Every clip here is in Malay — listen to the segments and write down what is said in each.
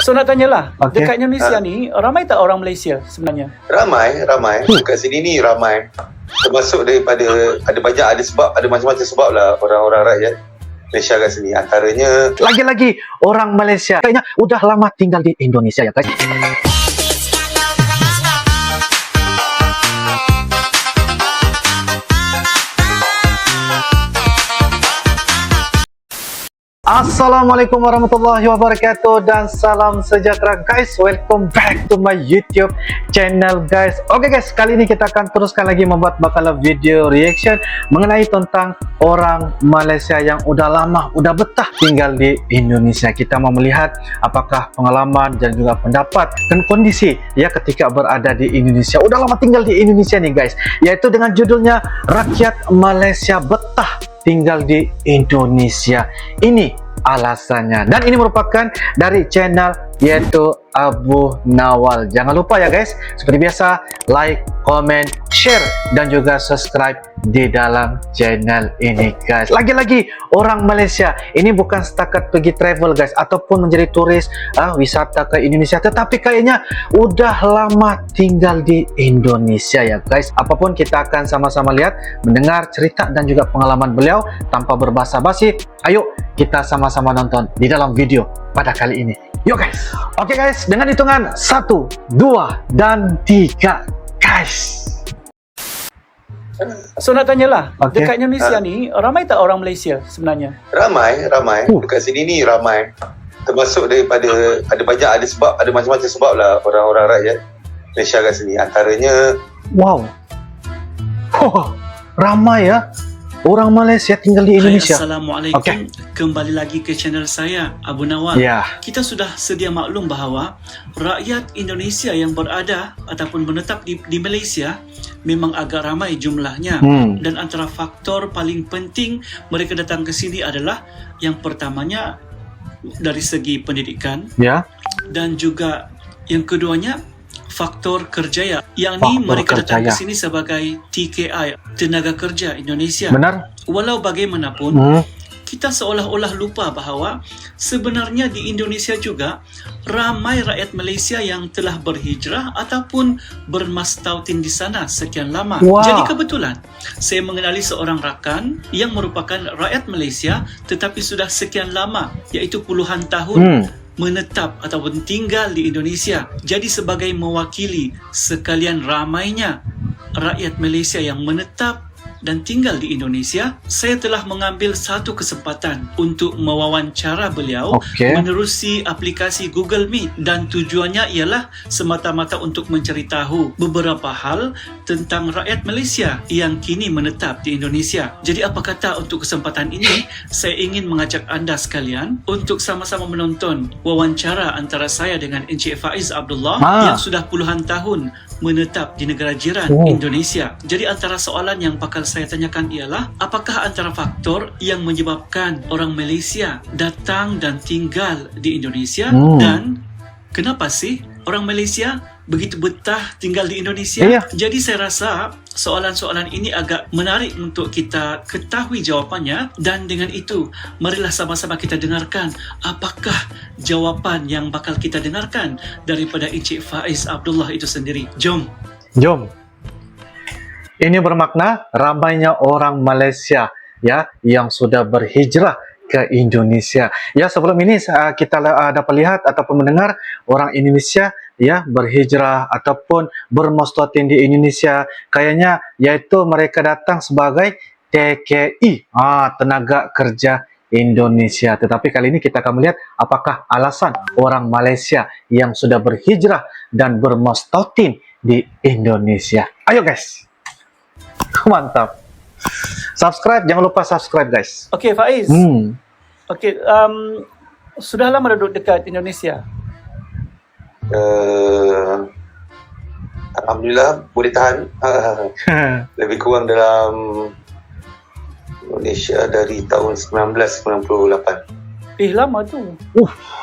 So nak tanyalah, Okey. dekat Indonesia ni ramai tak orang Malaysia sebenarnya? Ramai. Dekat sini ni ramai. Termasuk daripada ada banyak, ada sebab, ada macam-macam sebab lah orang-orang rakyat Malaysia kat sini. Antaranya Lagi-lagi orang Malaysia kayaknya udah lama tinggal di Indonesia ya guys. Assalamualaikum warahmatullahi wabarakatuh dan salam sejahtera guys. Welcome back to my YouTube channel guys. Oke guys, kali ini kita akan teruskan lagi membuat bakalan video reaction mengenai tentang orang Malaysia yang udah lama, udah betah tinggal di Indonesia. Kita mau melihat apakah pengalaman dan juga pendapat dan kondisi ya ketika berada di Indonesia. Udah lama tinggal di Indonesia nih guys, yaitu dengan judulnya Rakyat Malaysia Betah Tinggal di Indonesia. Ini alasannya, dan ini merupakan dari channel yaitu Abu Nawal. Jangan lupa ya guys, seperti biasa like, comment, share dan juga subscribe di dalam channel ini guys. Lagi-lagi orang Malaysia ini bukan setakat pergi travel guys ataupun menjadi turis wisata ke Indonesia, tetapi kayaknya udah lama tinggal di Indonesia ya guys. Apapun kita akan sama-sama lihat, mendengar cerita dan juga pengalaman beliau tanpa berbasa-basi. Ayo kita sama-sama nonton di dalam video pada kali ini. Yuk guys. Oke guys, dengan hitungan 1, 2, dan 3 guys. So nak tanyalah, Okey. dekat Indonesia ni ramai tak orang Malaysia sebenarnya? ramai. Dekat sini ni ramai. Termasuk daripada ada banyak, ada sebab, ada macam-macam sebab lah orang-orang rakyat Malaysia kat sini. Antaranya Wow. Ramai ya orang Malaysia tinggal di Indonesia. Hai, Assalamualaikum. Okey. Kembali lagi ke channel saya, Abu Nawal. Ya. Kita sudah sedia maklum bahawa rakyat Indonesia yang berada ataupun menetap di Malaysia memang agak ramai jumlahnya. Dan antara faktor paling penting mereka datang ke sini adalah yang pertamanya dari segi pendidikan, Ya. dan juga yang keduanya faktor kerjaya. Yang ni Faktor mereka datang ke kerjaya. sini sebagai TKI, tenaga kerja Indonesia. Benar? Walau bagaimanapun, kita seolah-olah lupa bahawa sebenarnya di Indonesia juga ramai rakyat Malaysia yang telah berhijrah ataupun bermastautin di sana sekian lama. Wah. Jadi kebetulan saya mengenali seorang rakan yang merupakan rakyat Malaysia tetapi sudah sekian lama, iaitu puluhan tahun menetap ataupun tinggal di Indonesia. Jadi sebagai mewakili sekalian ramainya rakyat Malaysia yang menetap dan tinggal di Indonesia, saya telah mengambil satu kesempatan untuk mewawancara beliau menerusi aplikasi Google Meet, dan tujuannya ialah semata-mata untuk mencari tahu beberapa hal tentang rakyat Malaysia yang kini menetap di Indonesia. Jadi apa kata untuk kesempatan ini, saya ingin mengajak anda sekalian untuk sama-sama menonton wawancara antara saya dengan Encik Faiz Abdullah yang sudah puluhan tahun menetap di negara jiran Indonesia. Jadi antara soalan yang bakal saya tanyakan ialah, apakah antara faktor yang menyebabkan orang Malaysia datang dan tinggal di Indonesia, dan kenapa sih orang Malaysia begitu betah tinggal di Indonesia? Jadi saya rasa soalan-soalan ini agak menarik untuk kita ketahui jawapannya, dan dengan itu marilah sama-sama kita dengarkan apakah jawapan yang bakal kita dengarkan daripada Encik Faiz Abdullah itu sendiri. Jom. Ini bermakna ramainya orang Malaysia ya yang sudah berhijrah ke Indonesia. Ya, sebelum ini kita dapat lihat ataupun mendengar orang Indonesia ya berhijrah ataupun bermastautin di Indonesia, kayaknya yaitu mereka datang sebagai TKI, tenaga kerja Indonesia. Tetapi kali ini kita akan melihat apakah alasan orang Malaysia yang sudah berhijrah dan bermastautin di Indonesia. Ayo guys. Mantap. Subscribe, jangan lupa subscribe guys. Okey Faiz. Okey, sudah lama duduk dekat Indonesia? Alhamdulillah boleh tahan. Lebih kurang dalam Indonesia dari tahun 1998. Lama tu.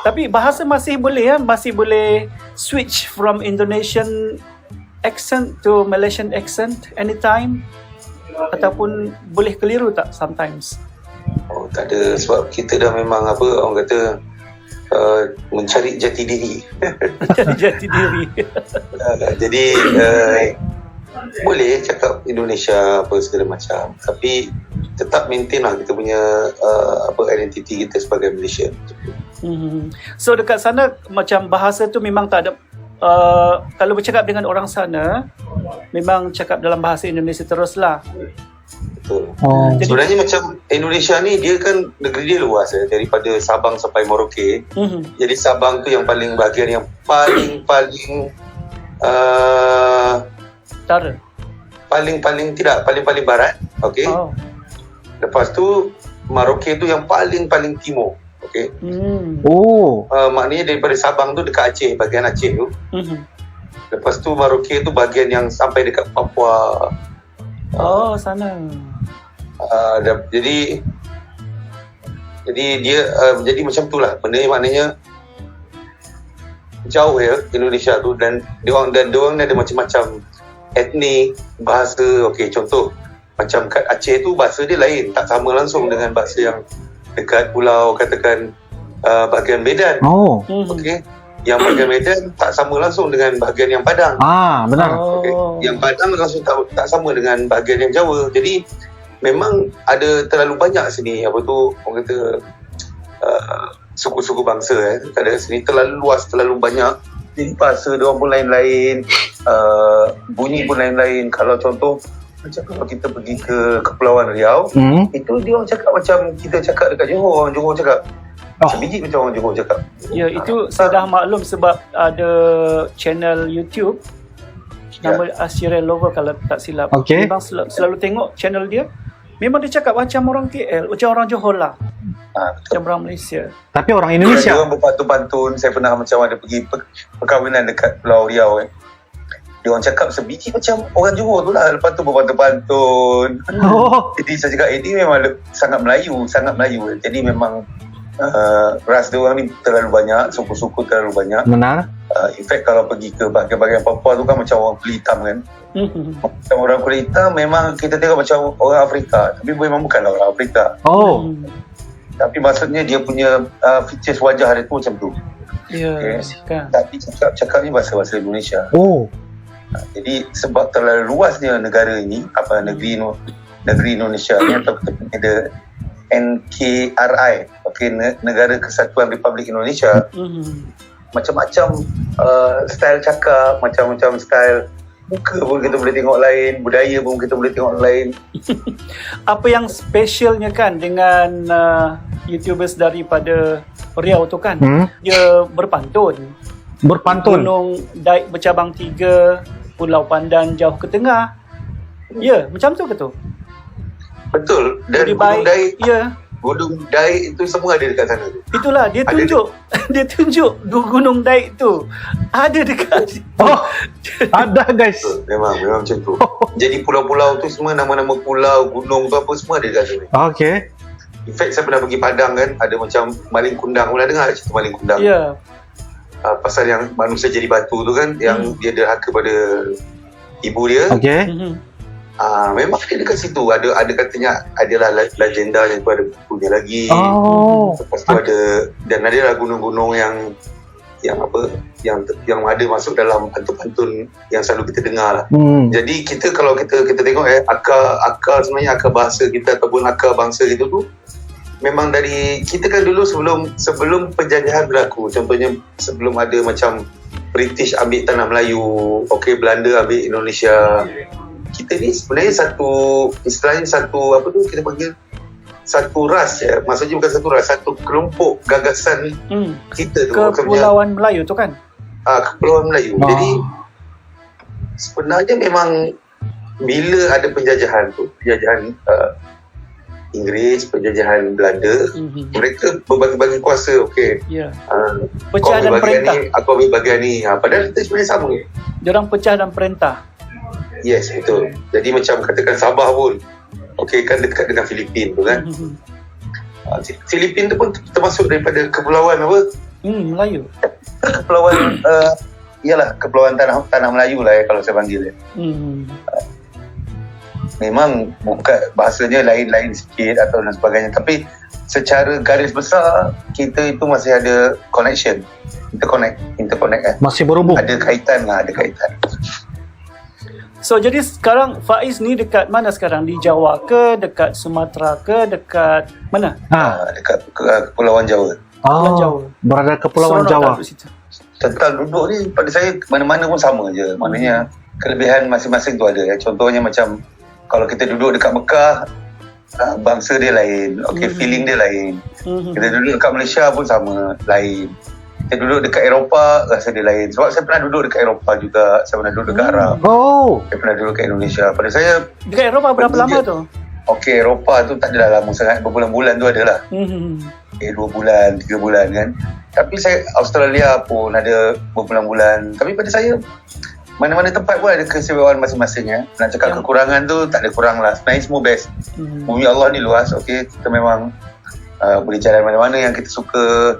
Tapi bahasa masih boleh masih boleh switch from Indonesian accent to Malaysian accent anytime, ataupun boleh keliru tak sometimes? Tak ada, sebab kita dah memang orang kata mencari jati diri. Jadi jati diri. Jadi boleh cakap Indonesia apa segala macam, tapi tetap maintain lah kita punya identiti kita sebagai Malaysia. So dekat sana macam bahasa tu memang tak ada, kalau bercakap dengan orang sana memang cakap dalam bahasa Indonesia teruslah. Betul. Jadi- Sebenarnya macam Indonesia ni dia kan negeri dia luas daripada Sabang sampai Merauke. Jadi Sabang tu yang paling bahagian yang paling Utara. paling barat, okey. Oh. Lepas tu Merauke tu yang paling timur, okey. Oh. Maknanya daripada Sabang tu dekat Aceh, bahagian Aceh tu. Lepas tu Merauke tu bahagian yang sampai dekat Papua. Oh, sana. Jadi dia jadi macam tu lah. Benda ni maknanya jauh Indonesia tu, dan diorang ada macam-macam etnik, bahasa. Okey, contoh macam kat Aceh tu bahasa dia lain, tak sama langsung dengan bahasa yang dekat pulau, katakan bahagian Medan. Oh. Okey, yang bahagian Medan tak sama langsung dengan bahagian yang Padang. Benar. Okay. Yang Padang langsung tak sama dengan bahagian yang Jawa. Jadi memang ada terlalu banyak sini, apa tu orang kata, suku-suku bangsa ada sini, terlalu luas, terlalu banyak. Jadi bahasa dia orang pun lain-lain, bunyi pun lain-lain. Kalau contoh macam kalau kita pergi ke Kepulauan Riau, itu dia orang cakap macam kita cakap dekat Johor, orang Johor cakap. Sebiji macam orang Johor cakap. Ya, itu saya dah maklum sebab ada channel YouTube nama Asyiral Lover kalau tak silap. Okey. Memang selalu tengok channel dia. Memang dia cakap macam orang KL, macam orang Johor lah. Betul. Macam orang Malaysia. Tapi orang Dia Indonesia. orang berpantun-pantun. Saya pernah macam ada pergi perkahwinan dekat Pulau Riau Dia orang cakap sebiji macam orang Johor tu lah. Lepas tu berpantun-pantun. Oh. Jadi saya cakap ini memang sangat Melayu. Jadi memang ras dia orang ni terlalu banyak, suku-suku terlalu banyak. Benar. In fact kalau pergi ke bahagian-bahagian Papua tu kan macam orang kulit hitam kan. Macam orang kulit hitam memang kita tengok macam orang Afrika, tapi memang bukanlah orang Afrika. Oh. Tapi maksudnya dia punya features wajah dia tu macam tu. Ya, Okay. Tapi cakapnya bahasa Indonesia. Oh. Jadi sebab terlalu luasnya negara ini, negeri Indonesia ni, atau kita ada NKRI, Negara Kesatuan Republik Indonesia. Macam-macam style cakap, macam-macam style muka pun kita boleh tengok lain, budaya pun kita boleh tengok lain. Apa yang specialnya kan dengan YouTubers daripada Riau tu kan, dia berpantun. Gunung Daik bercabang 3, Pulau Pandan jauh ke tengah. Ya, macam tu ke tu? Betul. Dan Jadi Gunung Daik, ya. Gunung Daik itu semua ada dekat sana tu. Itulah dia Ada tunjuk. Dia tunjuk Gunung Daik tu ada dekat. Oh. Ada guys. Betul. Memang macam tu. Jadi pulau-pulau tu semua nama-nama pulau, gunung tu apa semua ada dekat sana. Okay. In fact saya pernah pergi Padang kan, ada macam Maling Kundang. Pernah dengar cerita Maling Kundang? Ya. Pasal yang manusia jadi batu tu kan, yang dia derhaka pada ibu dia. Okay. Memang dia dekat situ. Ada katanya adalah legenda yang tu ada bukunya lagi. Oh. Lepas tu ada, dan adalah gunung-gunung yang ada masuk dalam pantun-pantun yang selalu kita dengar lah. Jadi kita kalau kita tengok akar sebenarnya akar bahasa kita ataupun akar bangsa kita tu memang dari kita kan dulu sebelum penjajahan berlaku. Contohnya sebelum ada macam British ambil tanah Melayu, Belanda ambil Indonesia. Kita ni sebenarnya kita panggil satu ras maksudnya bukan satu ras, satu kelompok gagasan kita tu. Kepulauan Melayu tu kan? Kepulauan Melayu. Jadi sebenarnya memang bila ada penjajahan Inggeris, penjajahan Belanda, mereka berbagi-bagi kuasa. Ya. Kau Pecah dan ambil bahagian perintah. ni, aku ambil bahagian ni. Padahal kita sebenarnya sama. Diorang pecah dan perintah. Yes, betul. Jadi macam katakan Sabah pun, kan dekat dengan Filipin tu kan. Filipin tu pun termasuk daripada kepulauan apa? Melayu. Kepulauan kepulauan tanah Melayu lah kalau saya panggil. memang bukan bahasanya lain-lain sikit atau dan sebagainya, tapi secara garis besar kita itu masih ada connection, interconnect Masih berhubung. ada kaitan. So jadi sekarang Faiz ni dekat mana sekarang? Di Jawa ke, dekat Sumatera ke, dekat mana? Dekat Kepulauan Jawa. Kepulauan Jawa. Berada Kepulauan Seronok Jawa. tak duduk situ? Tentang duduk ni pada saya mana-mana pun sama je. Maknanya kelebihan masing-masing tu ada. Contohnya macam kalau kita duduk dekat Mekah, bangsa dia lain, feeling dia lain. Kita duduk dekat Malaysia pun sama, lain. Kita duduk dekat Eropah, rasa dia lain. Sebab saya pernah duduk dekat Eropah juga, saya pernah duduk dekat Arab, saya pernah duduk dekat Indonesia. Pada saya Dekat Eropah berapa lama tu? Eropah tu tak adalah lama sangat, berbulan-bulan tu adalah. 2 bulan, 3 bulan kan. Tapi saya Australia pun ada berbulan-bulan. Tapi pada saya mana-mana tempat pun ada keistimewaan masing-masing ya. Nak cakap kekurangan tu tak ada kurang lah. Sebenarnya semua best. Bumi Allah ni luas. Kita memang boleh jalan mana-mana yang kita suka.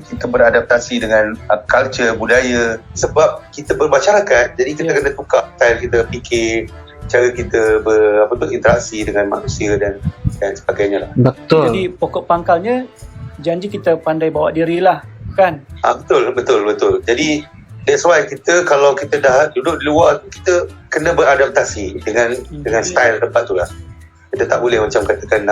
Kita beradaptasi dengan culture, budaya. Sebab kita bermasyarakat, jadi kita kena tukar style kita fikir, cara kita berinteraksi dengan manusia dan sebagainya lah. Betul. Jadi pokok pangkalnya janji kita pandai bawa diri lah, kan? Betul. Jadi that's why kita kalau kita dah duduk di luar, kita kena beradaptasi dengan style tempat tu lah. Kita tak boleh macam katakan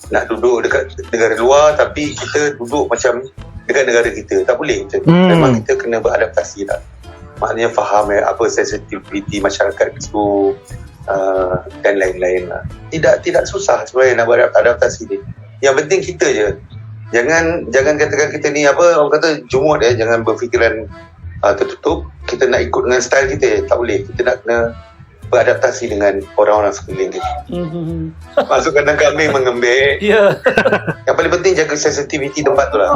nak duduk dekat negara luar tapi kita duduk macam dekat negara kita. Tak boleh macam tu. Memang kita kena beradaptasi lah. Maknanya faham apa sensitivity masyarakat itu dan lain-lain lah. Tidak susah sebenarnya nak beradaptasi ni. Yang penting kita je. Jangan katakan kita ni orang kata jumut jangan berfikiran tertutup. Kita nak ikut dengan style kita, tak boleh. Kita nak kena beradaptasi dengan orang-orang sekeliling kita. Masuk kandang kambing mengembik. Yang paling penting jaga sensitivity tempat tu lah.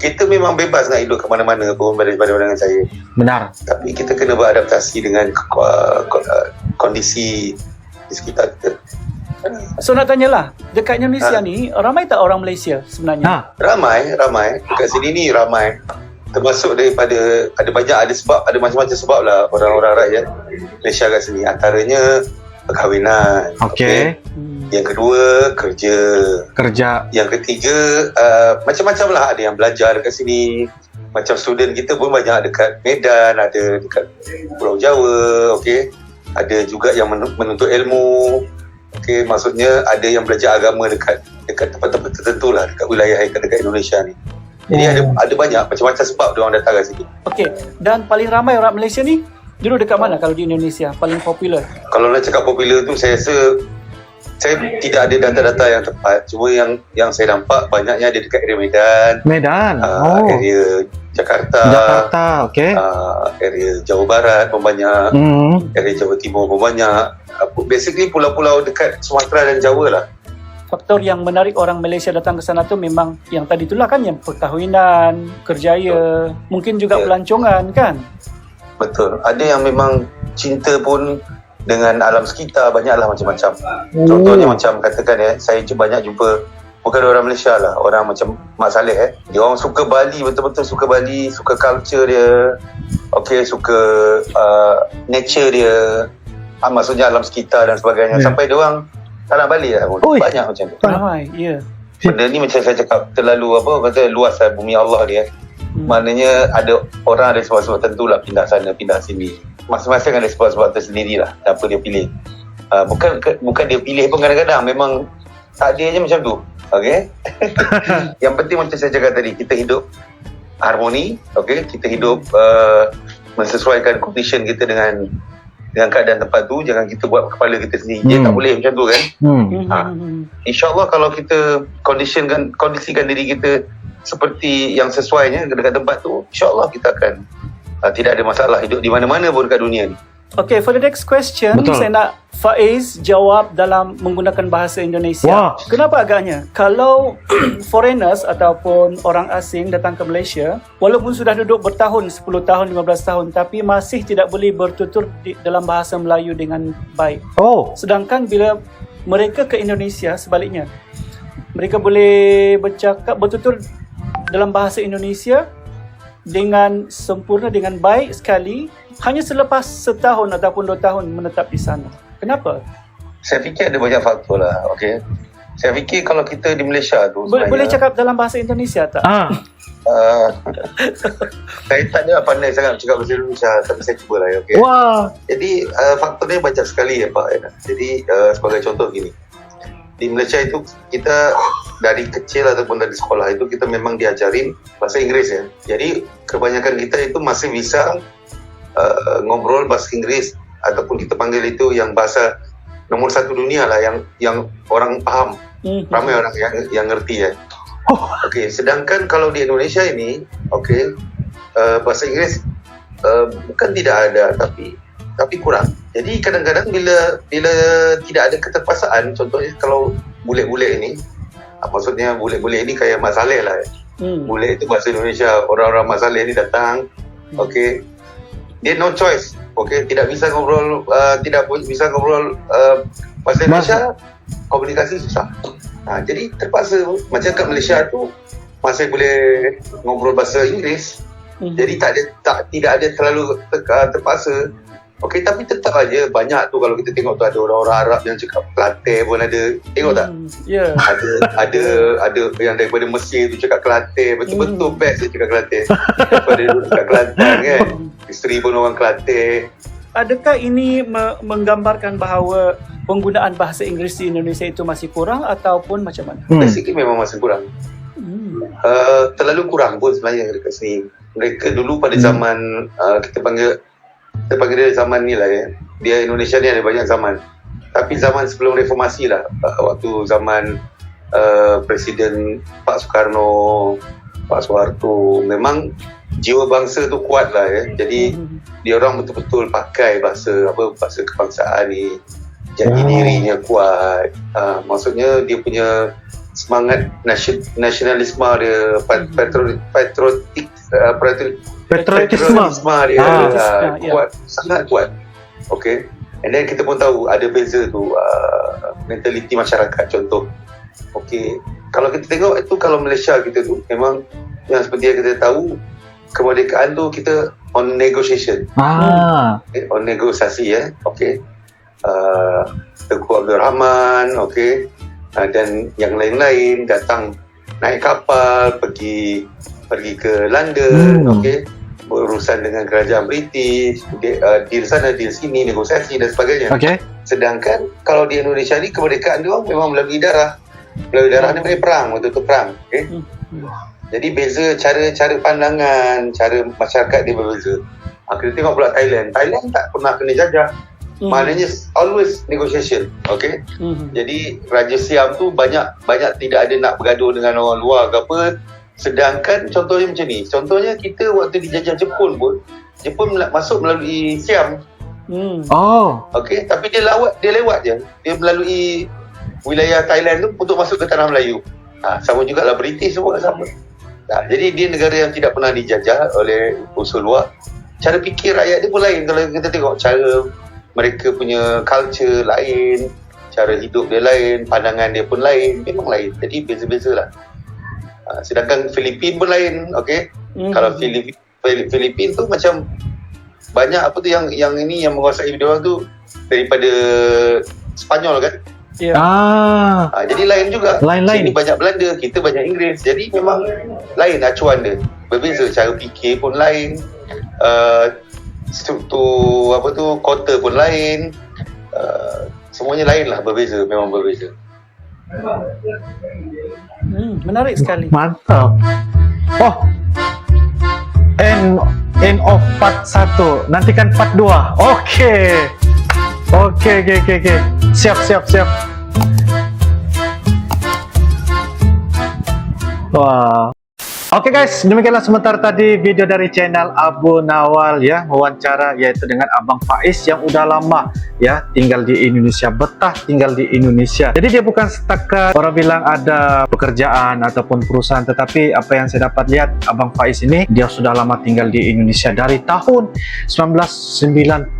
Kita memang bebas nak hidup ke mana-mana pun daripada pandangan saya. Benar. Tapi kita kena beradaptasi dengan kondisi di sekitar kita. So nak tanyalah, dekat Indonesia ni ramai tak orang Malaysia sebenarnya? Ramai. Dekat sini ni ramai. Termasuk daripada ada sebab, ada macam-macam sebab lah orang-orang rakyat Malaysia kat sini. Antaranya perkahwinan. Yang kedua kerja. Yang ketiga macam-macam lah. Ada yang belajar dekat sini. Macam student kita pun banyak dekat Medan, ada dekat Pulau Jawa. Ada juga yang menuntut ilmu. Maksudnya ada yang belajar agama dekat tempat-tempat tertentu lah, dekat wilayah dekat Indonesia ni. Jadi ada banyak macam-macam sebab dia orang datang kat sini. Dan paling ramai orang Malaysia ni duduk dekat mana kalau di Indonesia? Paling popular? Kalau nak cakap popular tu saya rasa saya tidak ada data-data yang tepat. Cuma yang saya nampak banyaknya ada dekat area Medan. Area Jakarta, area Jawa Barat pun banyak, area Jawa Timur pun banyak. Basically pulau-pulau dekat Sumatera dan Jawa lah. Faktor yang menarik orang Malaysia datang ke sana tu memang yang tadi itulah kan, yang perkahwinan, kerjaya, mungkin juga pelancongan kan? Betul. Ada yang memang cinta pun dengan alam sekitar, banyaklah macam-macam. Contohnya macam katakan saya banyak jumpa bukan orang Malaysia lah, orang macam Mak Saleh dia orang suka Bali, betul-betul suka Bali, suka culture dia, suka nature dia, maksudnya alam sekitar dan sebagainya. Sampai dia orang tak nak balik lah pun. Banyak macam tu. Benda ni macam saya cakap terlalu luas lah bumi Allah dia. Maknanya ada orang ada sebab-sebab tertentu lah pindah sana, pindah sini. Masing-masing ada sebab-sebab tersendiri lah apa dia pilih. Bukan dia pilih pun, kadang-kadang memang takdirnya macam tu. Yang penting macam saya cakap tadi, kita hidup harmoni, kita hidup mensesuaikan condition kita dengan keadaan tempat tu. Jangan kita buat kepala kita sendiri. Dia tak boleh macam tu kan. InsyaAllah kalau kita kondisikan diri kita seperti yang sesuainya dekat tempat tu, InsyaAllah kita akan tidak ada masalah hidup di mana-mana pun dekat dunia ni. For the next question, saya nak Faiz jawab dalam menggunakan bahasa Indonesia. Kenapa agaknya? Kalau foreigners ataupun orang asing datang ke Malaysia, walaupun sudah duduk bertahun, 10 tahun, 15 tahun, tapi masih tidak boleh bertutur dalam bahasa Melayu dengan baik. Sedangkan bila mereka ke Indonesia, sebaliknya, mereka boleh bertutur dalam bahasa Indonesia dengan sempurna, dengan baik sekali, hanya selepas setahun ataupun 2 tahun menetap di sana. Kenapa? Saya fikir ada banyak faktor lah. Okey. Saya fikir kalau kita di Malaysia tu Boleh cakap dalam bahasa Indonesia tak? Saya tak ada pandai sangat cakap bahasa Indonesia, tapi saya cuba lah. Okay. Wah. Jadi faktornya banyak sekali ya Pak. Jadi sebagai contoh gini, di Malaysia itu kita dari kecil ataupun dari sekolah itu kita memang diajarin bahasa Inggris ya. Jadi kebanyakan kita itu masih bisa ngobrol bahasa Inggris, ataupun kita panggil itu yang bahasa nomor 1 dunia lah, yang orang paham. Ramai orang yang ngerti ya. Okey, sedangkan kalau di Indonesia ini, okey, bahasa Inggris bukan tidak ada, tapi kurang. Jadi kadang-kadang bila tidak ada keterpaksaan, contohnya kalau bule-bule ini, maksudnya bule-bule ini kayak Mak Saleh lah. Bule itu bahasa Indonesia, orang-orang Mak Saleh ini datang, okey, dia no choice, okey, tidak bisa ngobrol bahasa Indonesia, komunikasi susah. Jadi terpaksa macam kat Malaysia tu masih boleh ngobrol bahasa Inggeris. Jadi tidak ada terlalu terpaksa. Okey, tapi tetap aja banyak tu kalau kita tengok tu ada orang-orang Arab yang cakap Kelantan pun ada. Tengok tak? Ya. Ada yang daripada Mesir tu cakap Kelantan, betul-betul best dia cakap Kelantan. Daripada dulu cakap Kelantan kan. Isteri pun orang Kelantan. Adakah ini menggambarkan bahawa penggunaan bahasa Inggeris di Indonesia itu masih kurang ataupun macam mana? Basically memang masih kurang. Terlalu kurang pun sebenarnya dekat sini. Mereka dulu pada zaman kita panggil dia zaman ni lah ya. Dia Indonesia ni ada banyak zaman. Tapi zaman sebelum reformasi lah, waktu zaman Presiden Pak Soekarno, Pak Soeharto, memang jiwa bangsa tu kuat lah ya. Jadi dia orang betul-betul pakai bahasa kebangsaan ni. Jadi dirinya kuat. Maksudnya dia punya semangat nasionalisme dia, patriotisme dia kuat, sangat kuat. Okay. And then kita pun tahu ada beza tu mentaliti masyarakat. Contoh, okay, kalau kita tengok itu, kalau Malaysia kita tu memang yang seperti yang kita tahu, kemerdekaan tu kita on negotiation. Okay, on negosiasi ya. Okay. Tengku Abdul Rahman, okay, dan yang lain-lain datang naik kapal pergi ke London, okay, berurusan dengan kerajaan British, deal sana deal sini, negosiasi dan sebagainya. Okay. Sedangkan kalau di Indonesia ni kemerdekaan dia memang melalui darah ni boleh perang, betul-betul perang. Okay. Jadi beza cara pandangan, cara masyarakat dia berbeza. Kita tengok pula Thailand tak pernah kena jajah. Maknanya always negotiation. Okay. Jadi Raja Siam tu banyak tidak ada nak bergaduh dengan orang luar ke apa. Sedangkan contohnya macam ni, contohnya kita waktu dijajah Jepun pun, Jepun masuk melalui Siam. Okay, tapi dia lewat je. Dia melalui wilayah Thailand tu untuk masuk ke tanah Melayu. Sama jugalah British semua sama. Jadi dia negara yang tidak pernah dijajah oleh unsur luar. Cara fikir rakyat dia pun lain. Kalau kita tengok cara mereka punya culture lain, cara hidup dia lain, pandangan dia pun lain, memang lain. Jadi beza-beza lah. Sedangkan Filipin pun lain, okay? Kalau Filipin tu macam banyak apa tu yang ini yang menguasai dia orang tu daripada Spanyol kan? Jadi lain juga. Sini banyak Belanda, kita banyak Inggeris. Jadi memang lain acuan dia. Berbeza, cara fikir pun lain. Struktur kota pun lain, semuanya lain lah, berbeza, memang berbeza. Menarik sekali. Mantap. End of part 1, nantikan part 2. Okay. Siap. Wah. Oke guys, demikianlah sebentar tadi video dari channel Abu Nawal ya, wawancara yaitu dengan Abang Faiz yang udah lama ya tinggal di Indonesia, betah tinggal di Indonesia. Jadi dia bukan setakat orang bilang ada pekerjaan ataupun perusahaan, tetapi apa yang saya dapat lihat Abang Faiz ini dia sudah lama tinggal di Indonesia dari tahun 1998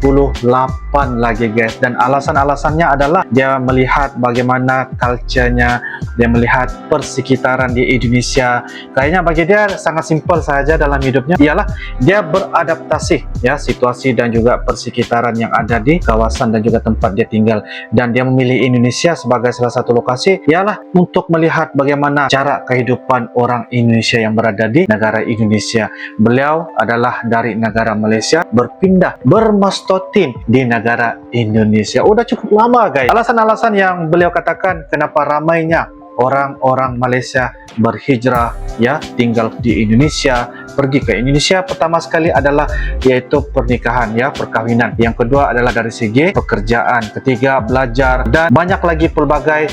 lagi guys, dan alasan-alasannya adalah dia melihat bagaimana culture-nya, dia melihat persekitaran di Indonesia. Kayaknya bagi Bagi dia sangat simpel saja dalam hidupnya, ialah dia beradaptasi ya situasi dan juga persekitaran yang ada di kawasan dan juga tempat dia tinggal, dan dia memilih Indonesia sebagai salah satu lokasi ialah untuk melihat bagaimana cara kehidupan orang Indonesia yang berada di negara Indonesia. Beliau adalah dari negara Malaysia berpindah bermastotin di negara Indonesia. Udah cukup lama guys. Alasan-alasan yang beliau katakan kenapa ramainya orang-orang Malaysia berhijrah ya tinggal di Indonesia, pergi ke Indonesia, pertama sekali adalah yaitu pernikahan ya, perkahwinan. Yang kedua adalah dari segi pekerjaan, ketiga belajar, dan banyak lagi pelbagai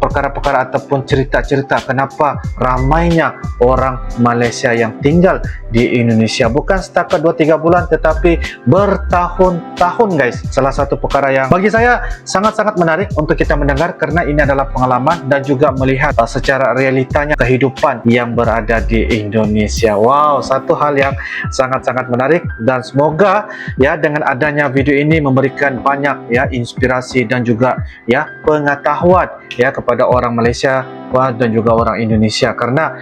perkara-perkara ataupun cerita-cerita kenapa ramainya orang Malaysia yang tinggal di Indonesia. Bukan setakat 2-3 bulan tetapi bertahun-tahun guys. Salah satu perkara yang bagi saya sangat-sangat menarik untuk kita mendengar, karena ini adalah pengalaman dan juga melihat secara realitanya kehidupan yang berada di Indonesia. Wow, satu hal yang sangat-sangat menarik, dan semoga ya dengan adanya video ini memberikan banyak ya inspirasi dan juga ya pengetahuan ya kepada orang Malaysia dan juga orang Indonesia. Karena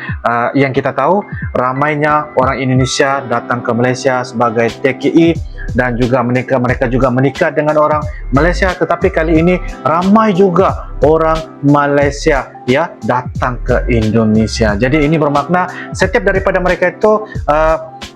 yang kita tahu ramainya orang Indonesia datang ke Malaysia sebagai TKI dan juga mereka juga menikah dengan orang Malaysia, tetapi kali ini ramai juga orang Malaysia ya datang ke Indonesia. Jadi ini bermakna setiap daripada mereka itu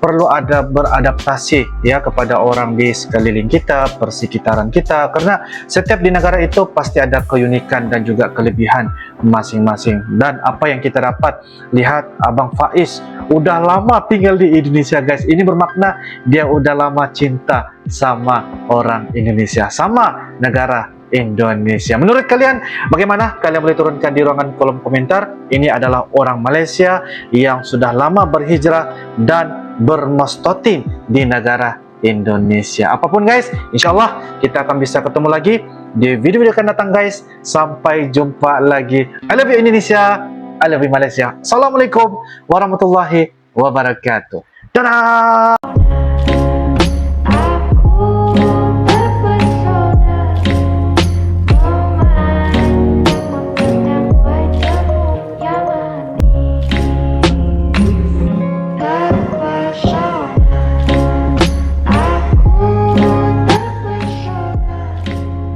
perlu ada beradaptasi ya kepada orang di sekeliling kita, persekitaran kita, karena setiap di negara itu pasti ada keunikan dan juga kelebihan masing-masing. Dan apa yang kita dapat lihat, Abang Faiz udah lama tinggal di Indonesia guys. Ini bermakna dia udah lama cinta sama orang Indonesia, sama negara Indonesia. Menurut kalian bagaimana? Kalian boleh turunkan di ruangan kolom komentar. Ini adalah orang Malaysia yang sudah lama berhijrah dan bermastotin di negara Indonesia. Apapun guys, insyaallah kita akan bisa ketemu lagi di video-video akan datang guys. Sampai jumpa lagi. I love you Indonesia, I love you Malaysia. Assalamualaikum warahmatullahi wabarakatuh. Dadah.